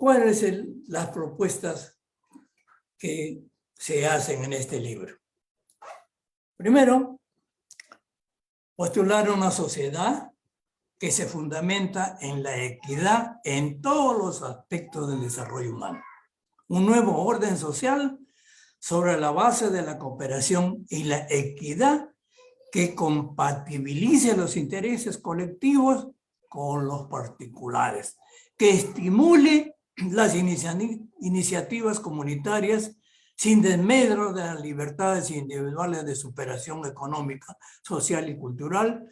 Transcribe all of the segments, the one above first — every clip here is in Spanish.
¿Cuáles son las propuestas que se hacen en este libro? Primero, postular una sociedad que se fundamenta en la equidad en todos los aspectos del desarrollo humano. Un nuevo orden social sobre la base de la cooperación y la equidad que compatibilice los intereses colectivos con los particulares, que estimule las iniciativas comunitarias sin desmedro de las libertades individuales de superación económica, social y cultural,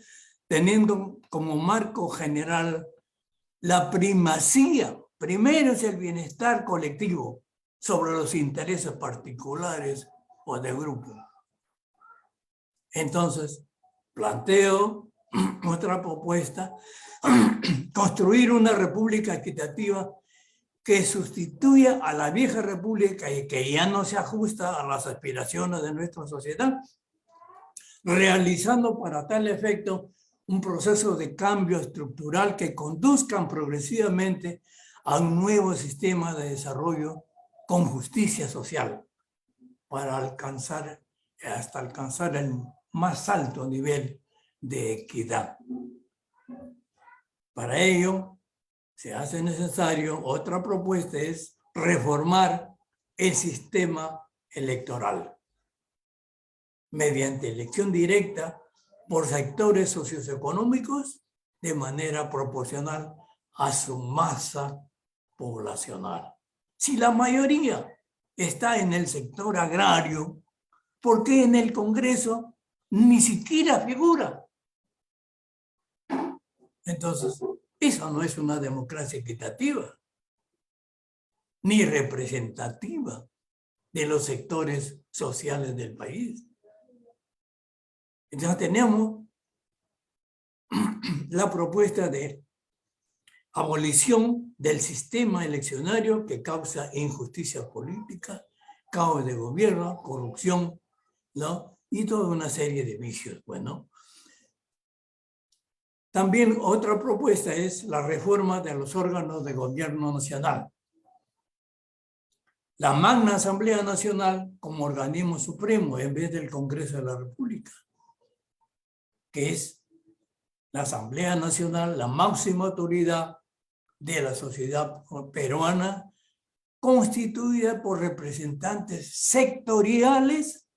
teniendo como marco general la primacía. Primero es el bienestar colectivo sobre los intereses particulares o de grupo. Entonces, planteo otra propuesta, construir una república equitativa que sustituya a la vieja república y que ya no se ajusta a las aspiraciones de nuestra sociedad, realizando para tal efecto un proceso de cambio estructural que conduzcan progresivamente a un nuevo sistema de desarrollo con justicia social para alcanzar el más alto nivel de equidad. Para ello, se hace necesario, otra propuesta es reformar el sistema electoral mediante elección directa por sectores socioeconómicos de manera proporcional a su masa poblacional. Si la mayoría está en el sector agrario, ¿por qué en el Congreso ni siquiera figura? Entonces, eso no es una democracia equitativa, ni representativa de los sectores sociales del país. Entonces tenemos la propuesta de abolición del sistema eleccionario que causa injusticia política, caos de gobierno, corrupción, ¿no? Y toda una serie de vicios, bueno. También otra propuesta es la reforma de los órganos de gobierno nacional. La Magna Asamblea Nacional como organismo supremo en vez del Congreso de la República, que es la Asamblea Nacional, la máxima autoridad de la sociedad peruana, constituida por representantes sectoriales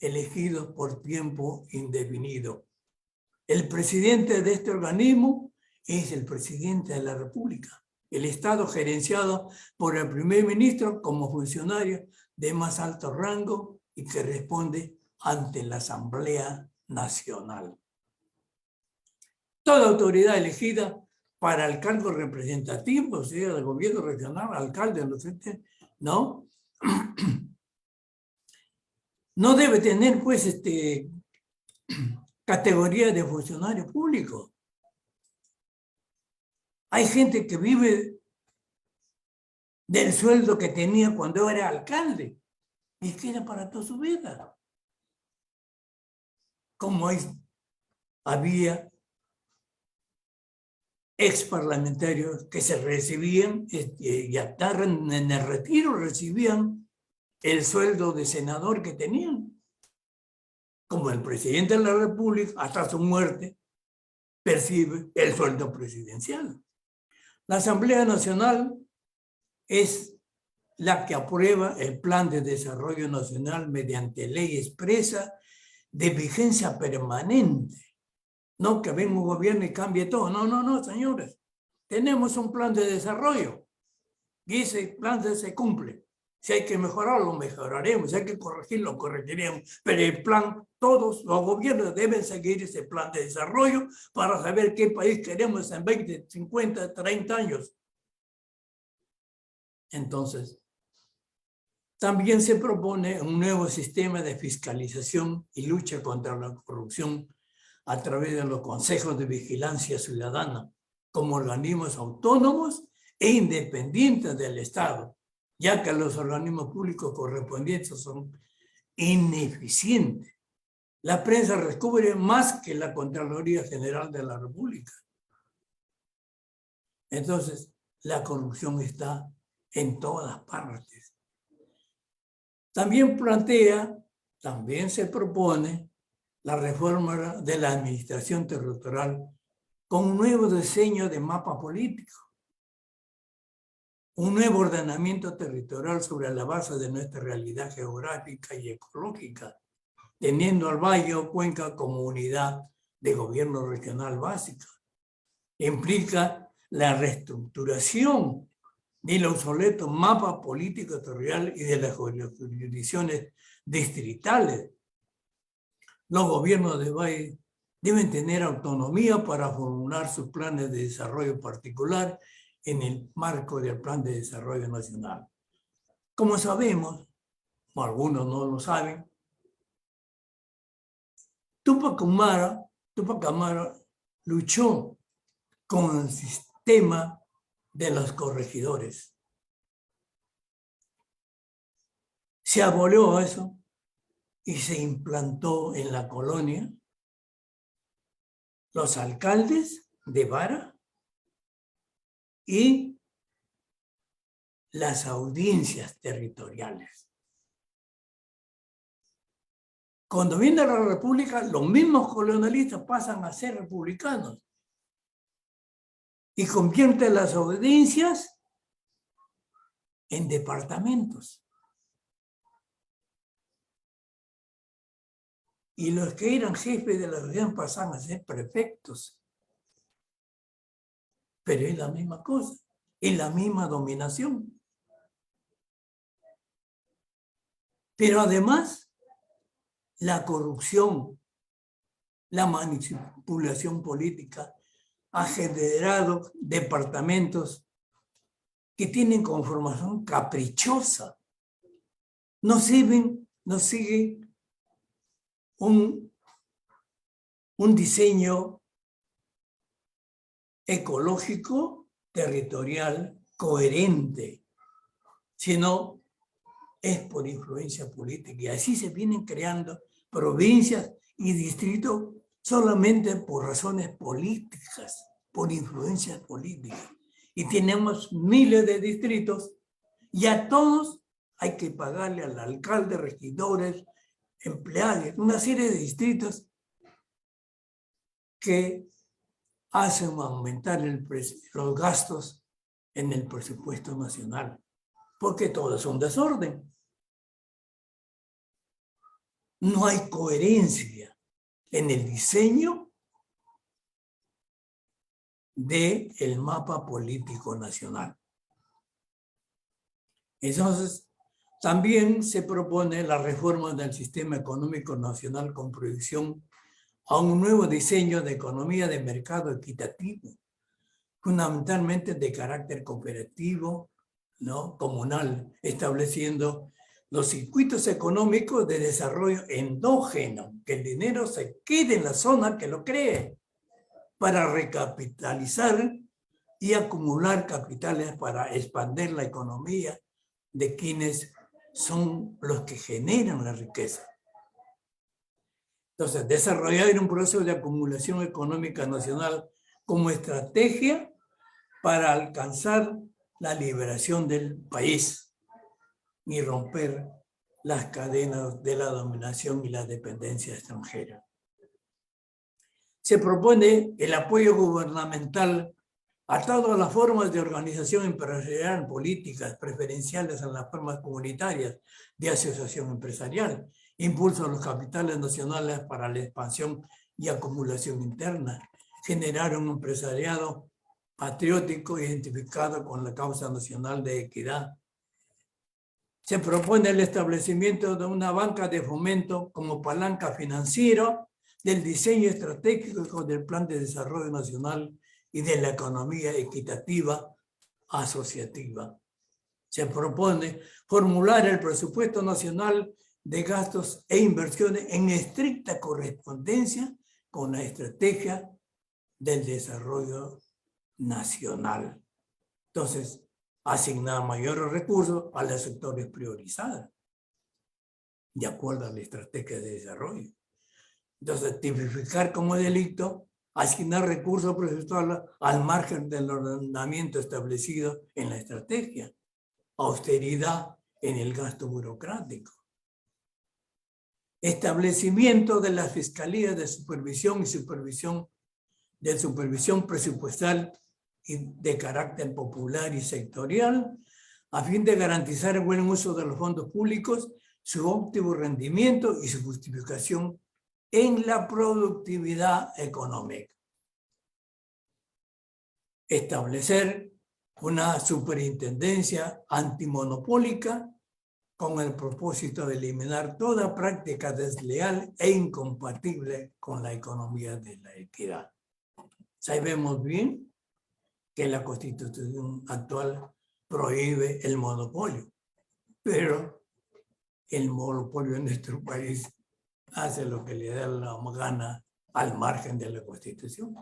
elegidos por tiempo indefinido. El presidente de este organismo es el presidente de la República. El Estado gerenciado por el primer ministro como funcionario de más alto rango y que responde ante la Asamblea Nacional. Toda autoridad elegida para el cargo representativo, o sea, del gobierno regional, alcalde, ¿no? No debe tener, pues, categoría de funcionario público. Hay gente que vive del sueldo que tenía cuando era alcalde y queda para toda su vida. Como había ex parlamentarios que se recibían y hasta en el retiro recibían el sueldo de senador que tenían. Como el presidente de la República, hasta su muerte, percibe el sueldo presidencial. La Asamblea Nacional es la que aprueba el Plan de Desarrollo Nacional mediante ley expresa de vigencia permanente. No que venga un gobierno y cambie todo. No, no, no, señores. Tenemos un plan de desarrollo y ese plan se cumple. Si hay que mejorarlo, mejoraremos. Si hay que corregirlo, corregiremos. Pero el plan, todos los gobiernos deben seguir ese plan de desarrollo para saber qué país queremos en 20, 50, 30 años. Entonces, también se propone un nuevo sistema de fiscalización y lucha contra la corrupción a través de los consejos de vigilancia ciudadana como organismos autónomos e independientes del Estado, ya que los organismos públicos correspondientes son ineficientes. La prensa descubre más que la Contraloría General de la República. Entonces, la corrupción está en todas partes. También se propone la reforma de la administración territorial con un nuevo diseño de mapa político, un nuevo ordenamiento territorial sobre la base de nuestra realidad geográfica y ecológica, teniendo al Valle o Cuenca como unidad de gobierno regional básica. Implica la reestructuración del obsoleto mapa político territorial y de las jurisdicciones distritales. Los gobiernos de Valle deben tener autonomía para formular sus planes de desarrollo particular en el marco del Plan de Desarrollo Nacional. Como sabemos, o algunos no lo saben, Tupac Amaru luchó con el sistema de los corregidores. Se abolió eso y se implantó en la colonia los alcaldes de vara y las audiencias territoriales. Cuando viene la República, los mismos colonialistas pasan a ser republicanos y convierten las audiencias en departamentos. Y los que eran jefes de la región pasan a ser prefectos. Pero es la misma cosa, es la misma dominación. Pero además, la corrupción, la manipulación política ha generado departamentos que tienen conformación caprichosa. No siguen un diseño ecológico, territorial, coherente, sino es por influencia política. Y así se vienen creando provincias y distritos solamente por razones políticas, por influencias políticas. Y tenemos miles de distritos y a todos hay que pagarle al alcalde, regidores, empleados, una serie de distritos que hacen aumentar los gastos en el presupuesto nacional, porque todo es un desorden. No hay coherencia en el diseño del mapa político nacional. Entonces, también se propone la reforma del sistema económico nacional con proyección a un nuevo diseño de economía de mercado equitativo, fundamentalmente de carácter cooperativo, ¿no? Comunal, estableciendo los circuitos económicos de desarrollo endógeno, que el dinero se quede en la zona que lo cree, para recapitalizar y acumular capitales para expandir la economía de quienes son los que generan la riqueza. Entonces, desarrollar un proceso de acumulación económica nacional como estrategia para alcanzar la liberación del país y romper las cadenas de la dominación y la dependencia extranjera. Se propone el apoyo gubernamental a todas las formas de organización empresarial, políticas preferenciales en las formas comunitarias de asociación empresarial, impulso a los capitales nacionales para la expansión y acumulación interna, generar un empresariado patriótico identificado con la causa nacional de equidad. Se propone el establecimiento de una banca de fomento como palanca financiera del diseño estratégico del Plan de Desarrollo Nacional y de la economía equitativa asociativa. Se propone formular el presupuesto nacional de gastos e inversiones en estricta correspondencia con la estrategia del desarrollo nacional. Entonces, asignar mayores recursos a los sectores priorizados, de acuerdo a la estrategia de desarrollo. Entonces, tipificar como delito asignar recursos presupuestales al margen del ordenamiento establecido en la estrategia, austeridad en el gasto burocrático, establecimiento de las fiscalías de supervisión y supervisión presupuestal y de carácter popular y sectorial, a fin de garantizar el buen uso de los fondos públicos, su óptimo rendimiento y su justificación en la productividad económica. Establecer una superintendencia antimonopólica con el propósito de eliminar toda práctica desleal e incompatible con la economía de la equidad. Sabemos bien que la Constitución actual prohíbe el monopolio, pero el monopolio en nuestro país hace lo que le da la gana al margen de la Constitución.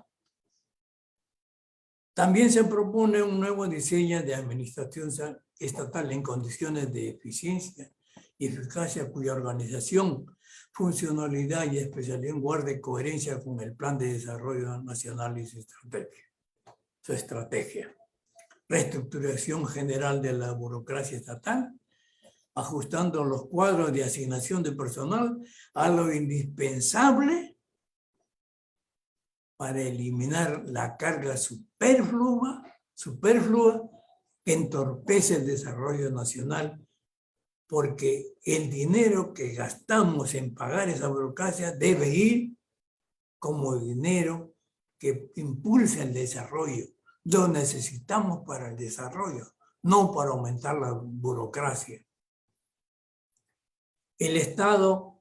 También se propone un nuevo diseño de administración estatal en condiciones de eficiencia y eficacia, cuya organización, funcionalidad y especialidad guarde coherencia con el Plan de Desarrollo Nacional y su estrategia. Reestructuración general de la burocracia estatal, ajustando los cuadros de asignación de personal a lo indispensable para eliminar la carga superflua que entorpece el desarrollo nacional, porque el dinero que gastamos en pagar esa burocracia debe ir como dinero que impulsa el desarrollo. Lo necesitamos para el desarrollo, no para aumentar la burocracia. El Estado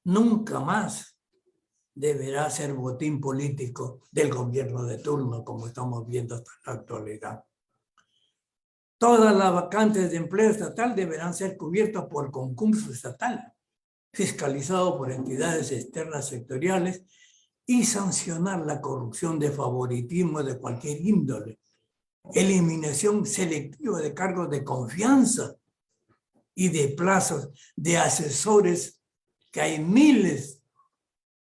nunca más deberá ser botín político del gobierno de turno, como estamos viendo hasta la actualidad. Todas las vacantes de empleo estatal deberán ser cubiertas por concurso estatal, fiscalizado por entidades externas sectoriales, y sancionar la corrupción de favoritismo de cualquier índole. Eliminación selectiva de cargos de confianza y de plazos de asesores, que hay miles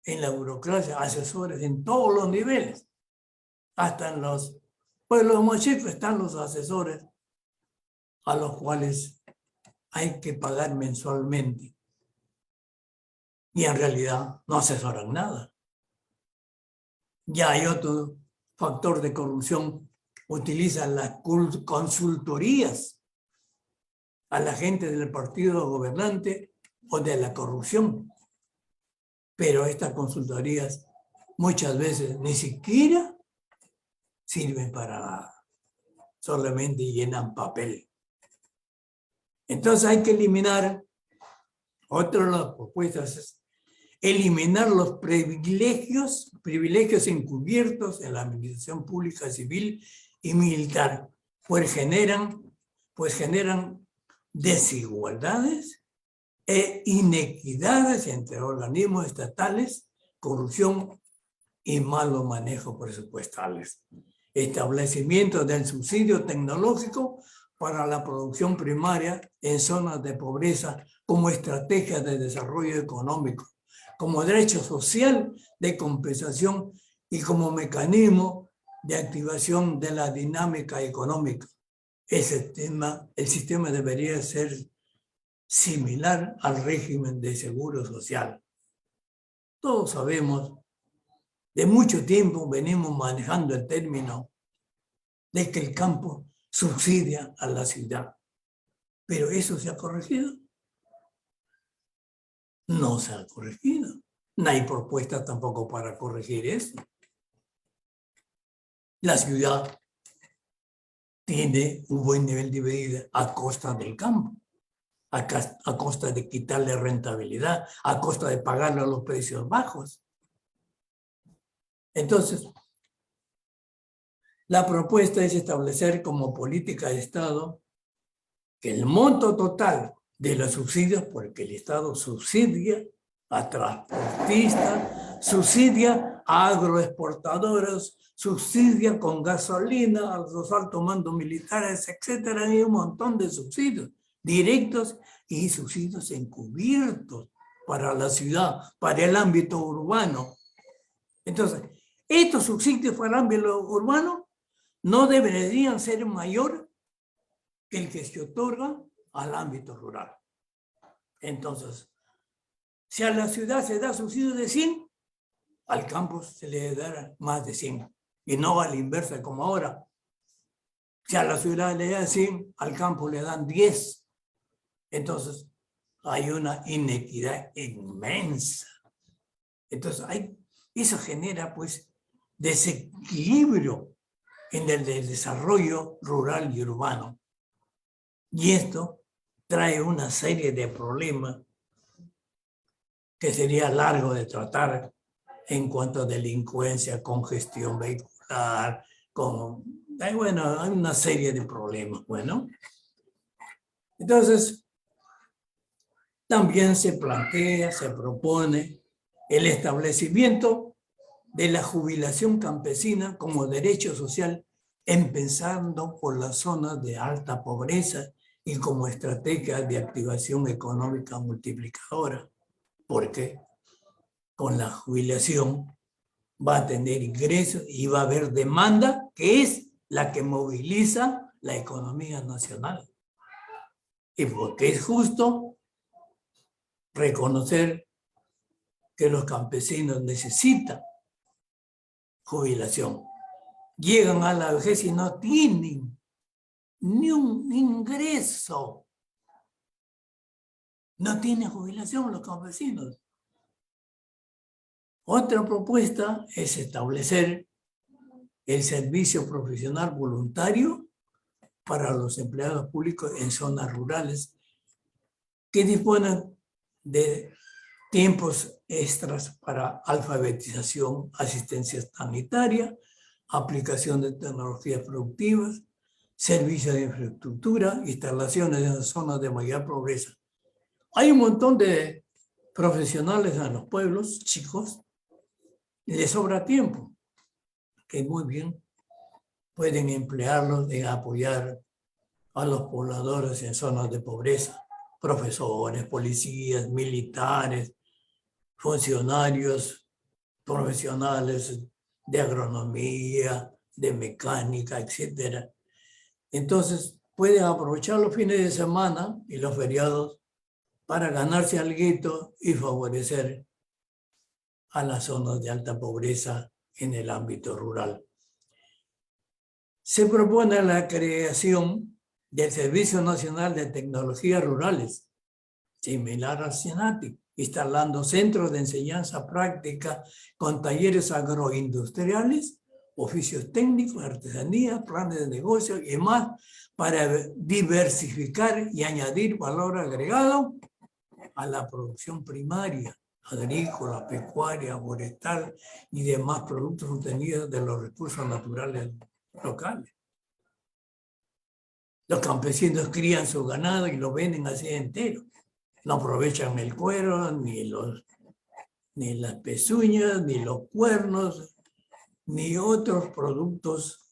en la burocracia, asesores en todos los niveles. Hasta en los pueblos más chicos están los asesores a los cuales hay que pagar mensualmente. Y en realidad no asesoran nada. Ya hay otro factor de corrupción. Utilizan las consultorías a la gente del partido gobernante o de la corrupción. Pero estas consultorías muchas veces ni siquiera sirven para nada. Solamente llenan papel. Entonces hay que eliminar, otra de las propuestas es eliminar los privilegios encubiertos en la administración pública civil y militar, pues generan desigualdades e inequidades entre organismos estatales, corrupción y malos manejos presupuestales. Establecimiento del subsidio tecnológico para la producción primaria en zonas de pobreza como estrategia de desarrollo económico, como derecho social de compensación y como mecanismo de activación de la dinámica económica. El sistema debería ser similar al régimen de seguro social. Todos sabemos, de mucho tiempo venimos manejando el término de que el campo subsidia a la ciudad. ¿Pero eso se ha corregido? No se ha corregido. No hay propuesta tampoco para corregir eso. La ciudad tiene un buen nivel de vida a costa del campo, a costa de quitarle rentabilidad, a costa de pagarle a los precios bajos. Entonces, la propuesta es establecer como política de Estado que el monto total de los subsidios, porque el Estado subsidia a transportistas, subsidia a agroexportadores, subsidia con gasolina a los altos mandos militares, etcétera, hay un montón de subsidios directos y subsidios encubiertos para la ciudad, para el ámbito urbano. Entonces, Estos subsidios para el ámbito urbano no deberían ser mayor que el que se otorga al ámbito rural. Entonces, si a la ciudad se da subsidio de 100, al campo se le debe dar más de 100, y no a la inversa como ahora. Si a la ciudad le dan 100, al campo le dan 10. Entonces, hay una inequidad inmensa. Entonces, eso genera, pues, desequilibrio en el desarrollo rural y urbano. Y esto trae una serie de problemas que sería largo de tratar en cuanto a delincuencia, congestión vehicular, bueno, hay una serie de problemas, bueno. Entonces, también se plantea, se propone el establecimiento de la jubilación campesina como derecho social, empezando por las zonas de alta pobreza y como estrategia de activación económica multiplicadora, porque con la jubilación va a tener ingresos y va a haber demanda, que es la que moviliza la economía nacional. Y porque es justo reconocer que los campesinos necesitan jubilación. Llegan a la vejez y no tienen ni un ingreso. No tienen jubilación los campesinos. Otra propuesta es establecer el servicio profesional voluntario para los empleados públicos en zonas rurales que disponen de tiempos extras para alfabetización, asistencia sanitaria, aplicación de tecnologías productivas, servicios de infraestructura, instalaciones en zonas de mayor pobreza. Hay un montón de profesionales en los pueblos chicos y les sobra tiempo, que muy bien pueden emplearlos en apoyar a los pobladores en zonas de pobreza, profesores, policías, militares, funcionarios profesionales de agronomía, de mecánica, etc. Entonces, pueden aprovechar los fines de semana y los feriados para ganarse alguito y favorecer a las zonas de alta pobreza en el ámbito rural. Se propone la creación del Servicio Nacional de Tecnologías Rurales, similar al SENATI, instalando centros de enseñanza práctica con talleres agroindustriales, oficios técnicos, artesanía, planes de negocio y más para diversificar y añadir valor agregado a la producción primaria, agrícola, pecuaria, forestal y demás productos obtenidos de los recursos naturales locales. Los campesinos crían su ganado y lo venden así entero. No aprovechan el cuero, ni las pezuñas, ni los cuernos, ni otros productos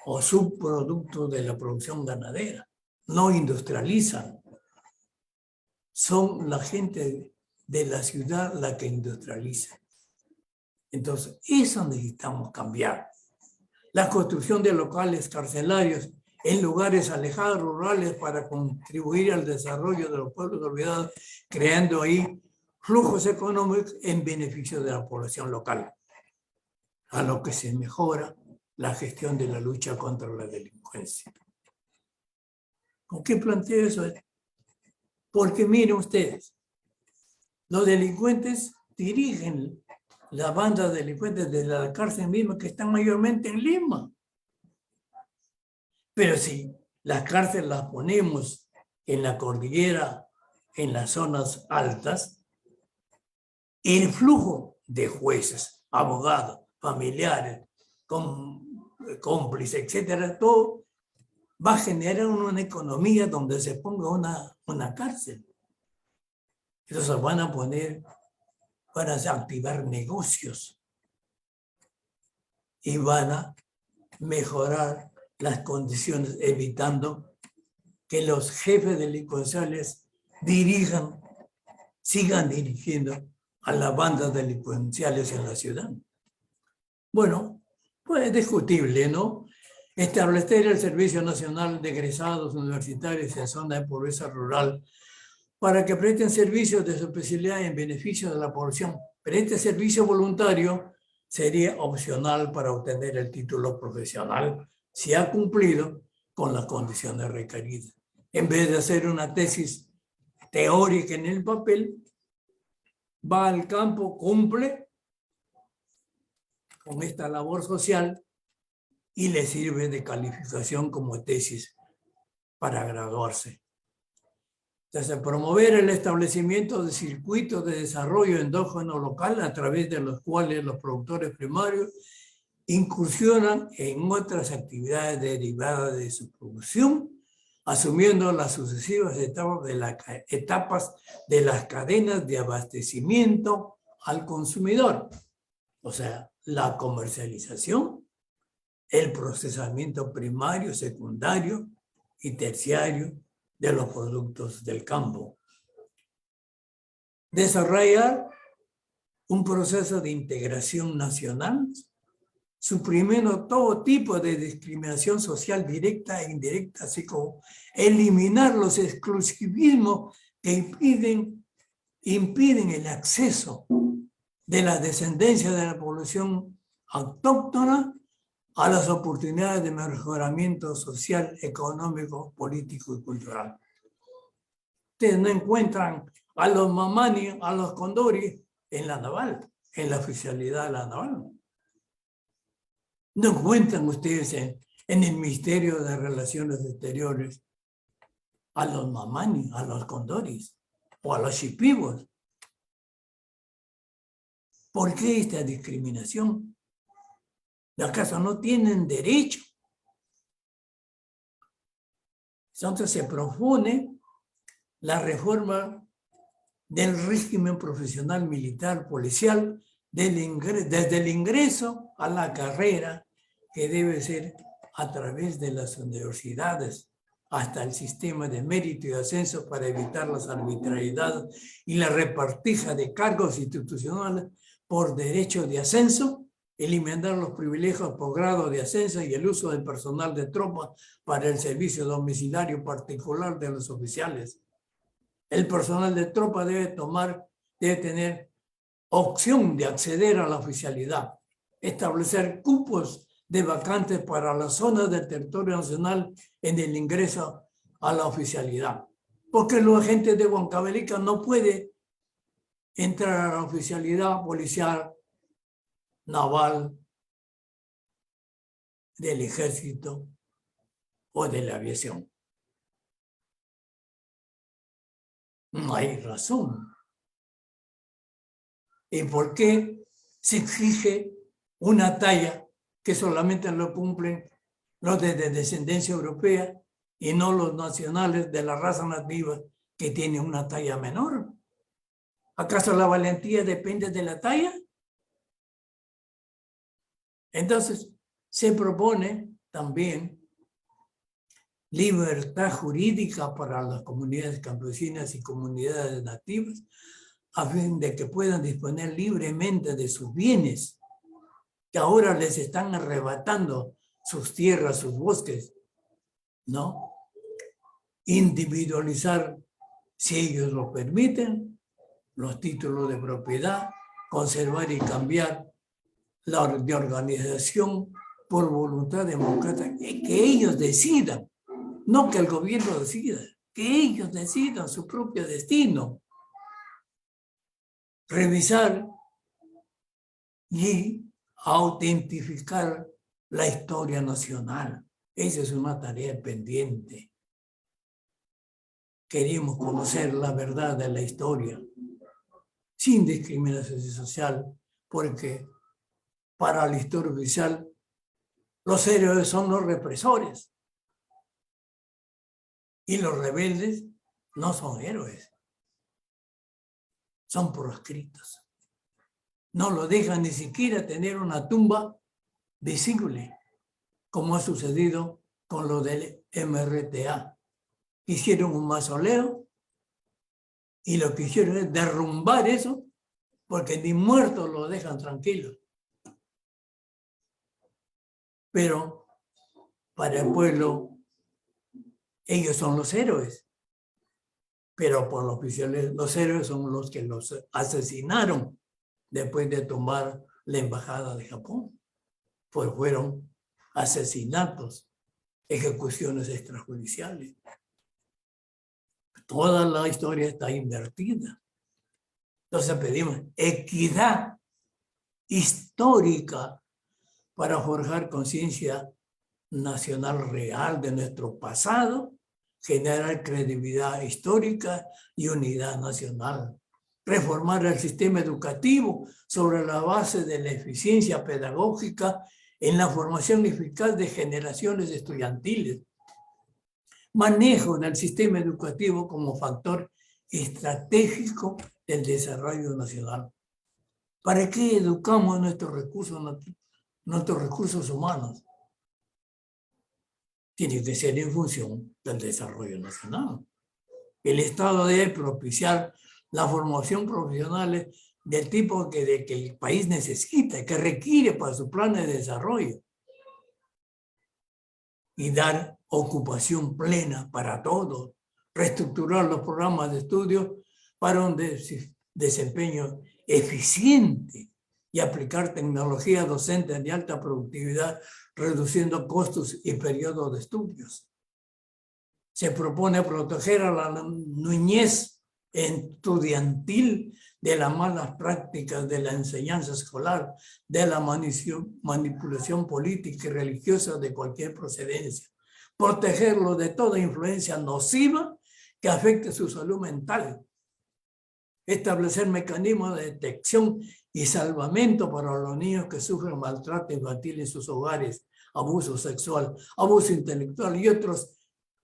o subproductos de la producción ganadera. No industrializan. Son la gente de la ciudad la que industrializa. Entonces, eso necesitamos cambiar. La construcción de locales carcelarios en lugares alejados, rurales, para contribuir al desarrollo de los pueblos olvidados, creando ahí flujos económicos en beneficio de la población local, a lo que se mejora la gestión de la lucha contra la delincuencia. ¿Con qué planteo eso? Porque miren ustedes, los delincuentes dirigen las bandas delincuentes de la cárcel misma, que están mayormente en Lima. Pero si las cárceles las ponemos en la cordillera, en las zonas altas, el flujo de jueces, abogados, familiares, cómplices, etcétera, todo va a generar una economía donde se ponga una cárcel. Entonces van a activar negocios y van a mejorar las condiciones, evitando que los jefes delincuenciales sigan dirigiendo a las bandas delincuenciales en la ciudad. Bueno, pues es discutible, ¿no? Establecer el Servicio Nacional de Egresados Universitarios en zona de pobreza rural para que presten servicios de su especialidad en beneficio de la población. Pero este servicio voluntario sería opcional para obtener el título profesional si ha cumplido con las condiciones requeridas. En vez de hacer una tesis teórica en el papel, va al campo, cumple con esta labor social y le sirve de calificación como tesis para graduarse. Entonces, promover el establecimiento de circuitos de desarrollo endógeno local a través de los cuales los productores primarios incursionan en otras actividades derivadas de su producción, asumiendo las sucesivas etapas de las cadenas de abastecimiento al consumidor. O sea, la comercialización, el procesamiento primario, secundario y terciario de los productos del campo. Desarrollar un proceso de integración nacional, suprimiendo todo tipo de discriminación social directa e indirecta, así como eliminar los exclusivismos que impiden el acceso de la descendencia de la población autóctona a las oportunidades de mejoramiento social, económico, político y cultural. Ustedes no encuentran a los mamani, a los condori en la naval, en la oficialidad de la naval. No encuentran ustedes en el Ministerio de Relaciones Exteriores a los mamani, a los condoris o a los shipibos. ¿Por qué esta discriminación? ¿Acaso no tienen derecho? Entonces se propone la reforma del régimen profesional militar policial desde el ingreso a la carrera, que debe ser a través de las universidades, hasta el sistema de mérito y ascenso para evitar las arbitrariedades y la repartija de cargos institucionales por derecho de ascenso, eliminar los privilegios por grado de ascenso y el uso del personal de tropa para el servicio domiciliario particular de los oficiales. El personal de tropa debe tener opción de acceder a la oficialidad, establecer cupos de vacantes para las zonas del territorio nacional en el ingreso a la oficialidad. Porque los agentes de Huancavelica no pueden entrar a la oficialidad policial, naval, del ejército o de la aviación. No hay razón. ¿Y por qué se exige una talla que solamente lo cumplen los de descendencia europea y no los nacionales de la raza nativa que tienen una talla menor? ¿Acaso la valentía depende de la talla? Entonces, se propone también libertad jurídica para las comunidades campesinas y comunidades nativas, a fin de que puedan disponer libremente de sus bienes, que ahora les están arrebatando sus tierras, sus bosques, ¿no? Individualizar, si ellos lo permiten, los títulos de propiedad, conservar y cambiar la de organización por voluntad democrática, que ellos decidan, no que el gobierno decida, que ellos decidan su propio destino. Revisar y autentificar la historia nacional. Esa es una tarea pendiente. Queremos conocer la verdad de la historia sin discriminación social, porque para la historia oficial los héroes son los represores y los rebeldes no son héroes, son proscritos. No lo dejan ni siquiera tener una tumba visible, como ha sucedido con lo del MRTA. Hicieron un mausoleo y lo que hicieron es derrumbar eso, porque ni muertos lo dejan tranquilo. pero para el pueblo ellos son los héroes. Pero por los oficiales, los héroes son los que los asesinaron después de tomar la embajada de Japón. Pues fueron asesinatos, ejecuciones extrajudiciales. Toda la historia está invertida. Entonces pedimos equidad histórica para forjar conciencia nacional real de nuestro pasado, generar credibilidad histórica y unidad nacional. Reformar el sistema educativo sobre la base de la eficiencia pedagógica en la formación eficaz de generaciones estudiantiles. Manejo del sistema educativo como factor estratégico del desarrollo nacional. ¿Para qué educamos nuestros recursos humanos? Tiene que ser en función del desarrollo nacional. El Estado debe propiciar la formación profesional del tipo que el país necesita, que requiere para su plan de desarrollo. Y dar ocupación plena para todos. Reestructurar los programas de estudio para un desempeño eficiente y aplicar tecnología docente de alta productividad, reduciendo costos y periodos de estudios. Se propone proteger a la niñez estudiantil de las malas prácticas de la enseñanza escolar, de la manipulación política y religiosa de cualquier procedencia. Protegerlo de toda influencia nociva que afecte su salud mental. Establecer mecanismos de detección y salvamento para los niños que sufren maltrato infantil en sus hogares, abuso sexual, abuso intelectual y otros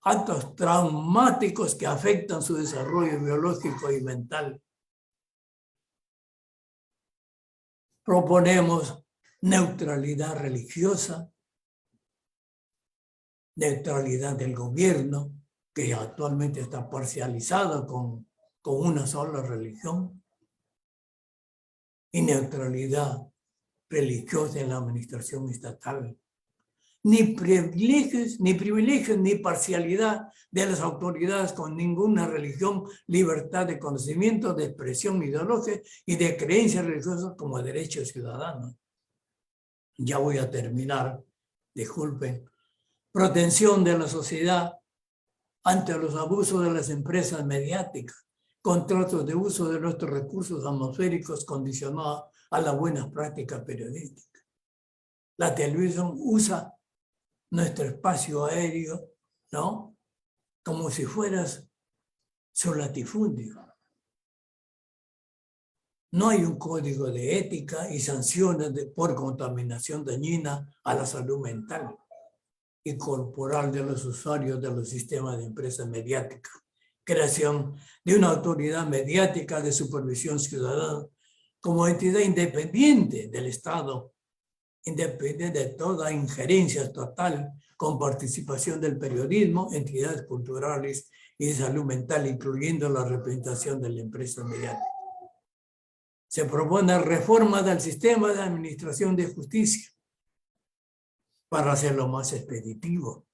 actos traumáticos que afectan su desarrollo biológico y mental. Proponemos neutralidad religiosa, neutralidad del gobierno, que actualmente está parcializado con una sola religión, y neutralidad religiosa en la administración estatal. Ni privilegios, ni parcialidad de las autoridades con ninguna religión, libertad de conocimiento, de expresión ideológica y de creencias religiosas como derechos ciudadanos. Ya voy a terminar, disculpen. Protección de la sociedad ante los abusos de las empresas mediáticas, contratos de uso de nuestros recursos atmosféricos condicionados a las buenas prácticas periodísticas. La televisión usa nuestro espacio aéreo, ¿no? Como si fueras su latifundio. No hay un código de ética y sanciones por contaminación dañina a la salud mental y corporal de los usuarios de los sistemas de empresas mediáticas. Creación de una autoridad mediática de supervisión ciudadana como entidad independiente del Estado, independiente de toda injerencia estatal, con participación del periodismo, entidades culturales y de salud mental, incluyendo la representación de la empresa mediática. Se propone reforma del sistema de administración de justicia para hacerlo más expeditivo.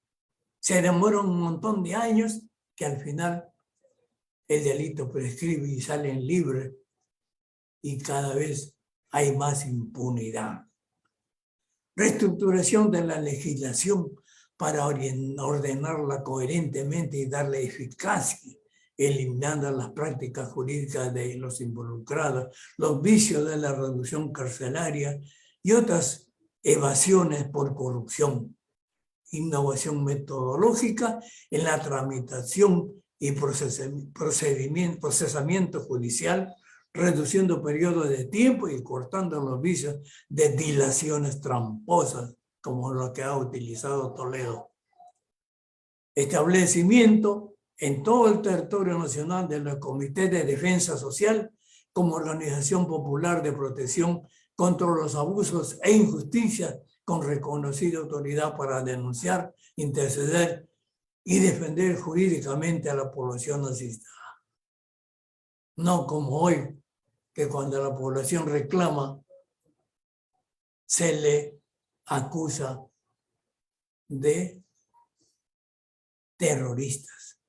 Se demora un montón de años que al final el delito prescribe y salen libres y cada vez hay más impunidad. Reestructuración de la legislación para ordenarla coherentemente y darle eficacia, eliminando las prácticas jurídicas de los involucrados, los vicios de la reducción carcelaria y otras evasiones por corrupción. Innovación metodológica en la tramitación y procesamiento judicial, reduciendo periodos de tiempo y cortando los vicios de dilaciones tramposas, como lo que ha utilizado Toledo. Establecimiento en todo el territorio nacional de los comités de defensa social como organización popular de protección contra los abusos e injusticias con reconocida autoridad para denunciar, interceder y defender jurídicamente a la población asistida. No como hoy, que cuando la población reclama, se le acusa de terroristas.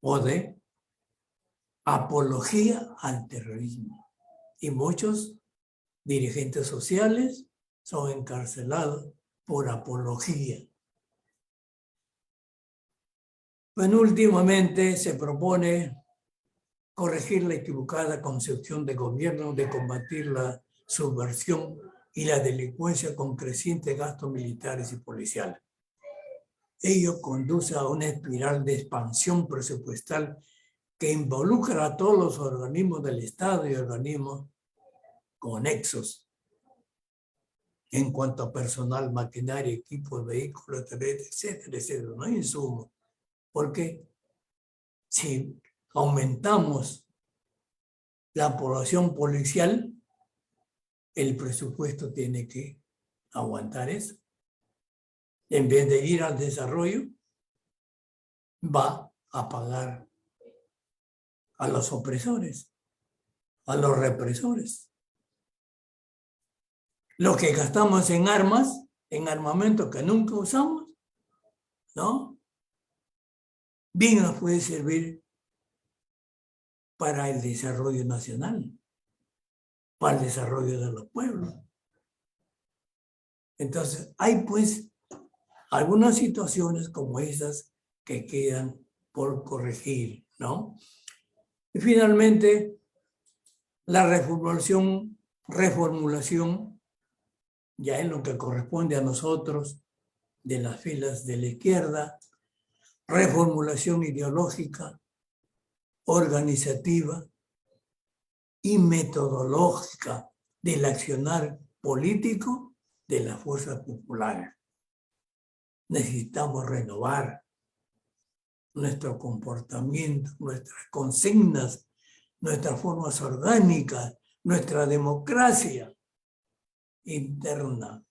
O de apología al terrorismo. Y muchos dirigentes sociales son encarcelados por apología. Penúltimamente se propone corregir la equivocada concepción de gobierno de combatir la subversión y la delincuencia con crecientes gastos militares y policiales. Ello conduce a una espiral de expansión presupuestal que involucra a todos los organismos del Estado y organismos conexos en cuanto a personal, maquinaria, equipos, vehículos, etcétera, etcétera, no hay insumos. Porque si aumentamos la población policial, el presupuesto tiene que aguantar eso. En vez de ir al desarrollo, va a pagar a los opresores, a los represores. Lo que gastamos en armas, en armamento que nunca usamos, ¿no? Bien nos puede servir para el desarrollo nacional, para el desarrollo de los pueblos. Entonces, hay pues algunas situaciones como esas que quedan por corregir, ¿no? Y finalmente, la reformulación ya en lo que corresponde a nosotros de las filas de la izquierda, reformulación ideológica, organizativa y metodológica del accionar político de las fuerzas populares. Necesitamos renovar nuestro comportamiento, nuestras consignas, nuestras formas orgánicas, nuestra democracia interna